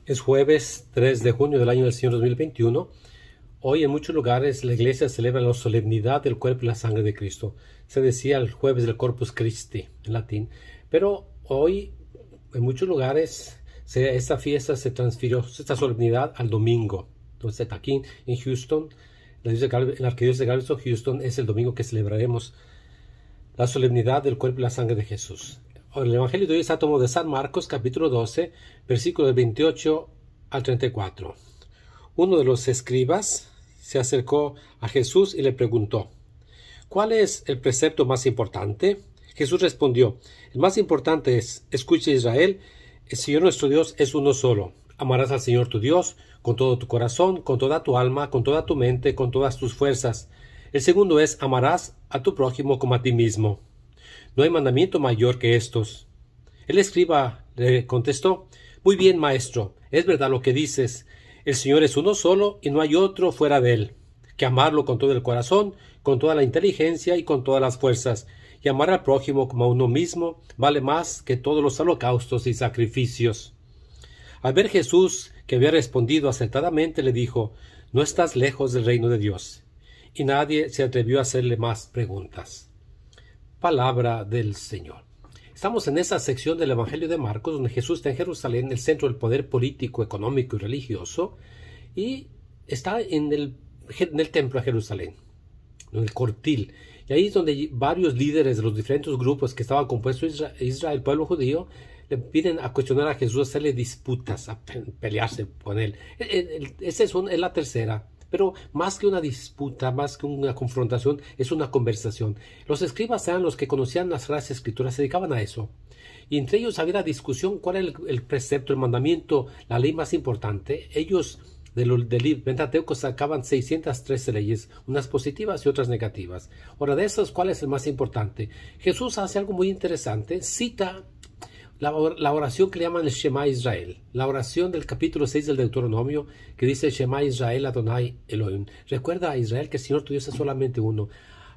Es jueves 3 de junio del año del Señor 2021. Hoy en muchos lugares la iglesia celebra la solemnidad del cuerpo y la sangre de Cristo. Se decía el jueves del Corpus Christi en latín. Pero hoy en muchos lugares esta fiesta se transfirió, esta solemnidad, al domingo. Entonces aquí en Houston, en la arquidiócesis de Galveston, Houston, es el domingo que celebraremos la solemnidad del cuerpo y la sangre de Jesús. El Evangelio de hoy está tomado de San Marcos, capítulo 12, versículos 28 al 34. Uno de los escribas se acercó a Jesús y le preguntó: ¿cuál es el precepto más importante? Jesús respondió: el más importante es: escucha, Israel, el Señor nuestro Dios es uno solo. Amarás al Señor tu Dios con todo tu corazón, con toda tu alma, con toda tu mente, con todas tus fuerzas. El segundo es: amarás a tu prójimo como a ti mismo. No hay mandamiento mayor que estos. El escriba le contestó: muy bien, maestro, es verdad lo que dices. El Señor es uno solo y no hay otro fuera de él. Que amarlo con todo el corazón, con toda la inteligencia y con todas las fuerzas. Y amar al prójimo como a uno mismo vale más que todos los holocaustos y sacrificios. Al ver Jesús que había respondido acertadamente, le dijo: no estás lejos del reino de Dios. Y nadie se atrevió a hacerle más preguntas. Palabra del Señor. Estamos en esa sección del Evangelio de Marcos donde Jesús está en Jerusalén, el centro del poder político, económico y religioso, y está en el templo de Jerusalén, en el Cortil. Y ahí es donde varios líderes de los diferentes grupos que estaban compuestos Israel, el pueblo judío, le piden a cuestionar a Jesús, a hacerle disputas, a pelearse con él. Esa es la tercera. Pero más que una disputa, más que una confrontación, es una conversación. Los escribas eran los que conocían las Sagradas Escrituras, se dedicaban a eso. Y entre ellos había la discusión cuál era el precepto, el mandamiento, la ley más importante. Ellos del Pentateuco sacaban 613 leyes, unas positivas y otras negativas. Ahora, de esas, ¿cuál es el más importante? Jesús hace algo muy interesante, cita la oración que le llaman el Shema Israel, la oración del capítulo 6 del Deuteronomio, que dice: Shema Israel Adonai Elohim. Recuerda a Israel que el Señor tu Dios es solamente uno.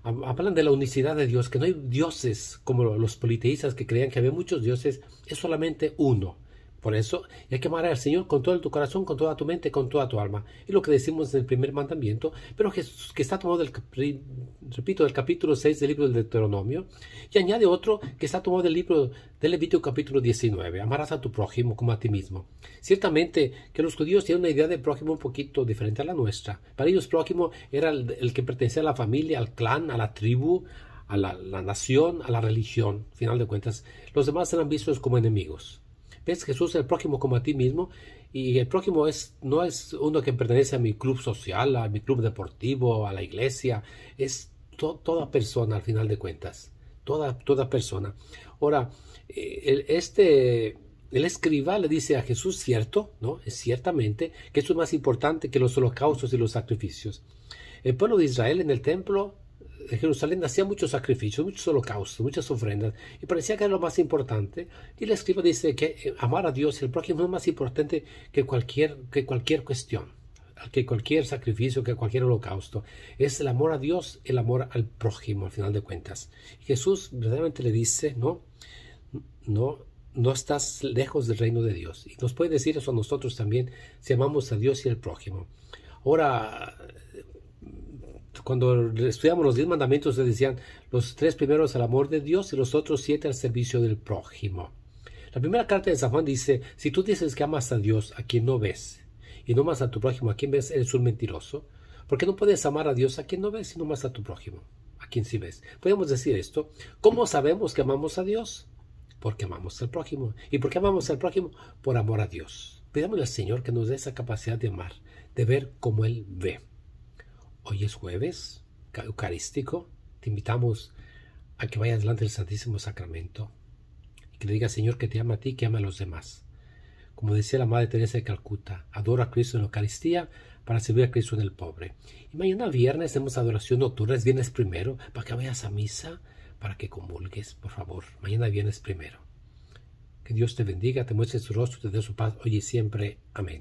Hablan de la unicidad de Dios, que no hay dioses como los politeístas que creían que había muchos dioses, es solamente uno. Por eso hay que amar al Señor con todo tu corazón, con toda tu mente, con toda tu alma. Y lo que decimos en el primer mandamiento, pero Jesús, que está tomado del capítulo 6 del libro del Deuteronomio, y añade otro que está tomado del libro del Levítico capítulo 19. Amarás a tu prójimo como a ti mismo. Ciertamente que los judíos tienen una idea de prójimo un poquito diferente a la nuestra. Para ellos prójimo era el que pertenecía a la familia, al clan, a la tribu, a la nación, a la religión. Al final de cuentas, los demás eran vistos como enemigos. ¿Ves? Jesús, el prójimo como a ti mismo, y el prójimo no es uno que pertenece a mi club social, a mi club deportivo, a la iglesia, es toda persona al final de cuentas, toda persona. Ahora, el escriba le dice a Jesús: cierto, ¿no? Es ciertamente que esto es más importante que los holocaustos y los sacrificios. El pueblo de Israel en el templo de Jerusalén hacía muchos sacrificios, muchos holocaustos, muchas ofrendas, y parecía que era lo más importante. Y el escriba dice que amar a Dios y al prójimo es más importante que cualquier cuestión, que cualquier sacrificio, que cualquier holocausto. Es el amor a Dios, el amor al prójimo, al final de cuentas. Y Jesús verdaderamente le dice: no estás lejos del reino de Dios. Y nos puede decir eso a nosotros también, si amamos a Dios y al prójimo. Ahora, cuando estudiamos los 10 mandamientos, se decían los 3 primeros al amor de Dios y los otros 7 al servicio del prójimo. La primera carta de San Juan dice: si tú dices que amas a Dios a quien no ves y no amas a tu prójimo a quien ves, eres un mentiroso. Porque no puedes amar a Dios a quien no ves y no amas a tu prójimo a quien sí ves. Podemos decir esto: ¿cómo sabemos que amamos a Dios? Porque amamos al prójimo. ¿Y por qué amamos al prójimo? Por amor a Dios. Pidámosle al Señor que nos dé esa capacidad de amar, de ver como Él ve. Hoy es jueves eucarístico. Te invitamos a que vayas delante del Santísimo Sacramento y que le digas: Señor, que te ama a ti, que ama a los demás. Como decía la Madre Teresa de Calcuta: adoro a Cristo en la Eucaristía para servir a Cristo en el pobre. Y mañana viernes tenemos adoración nocturna, es viernes primero, para que vayas a misa, para que comulgues, por favor. Mañana viernes primero. Que Dios te bendiga, te muestre su rostro, te dé su paz, hoy y siempre. Amén.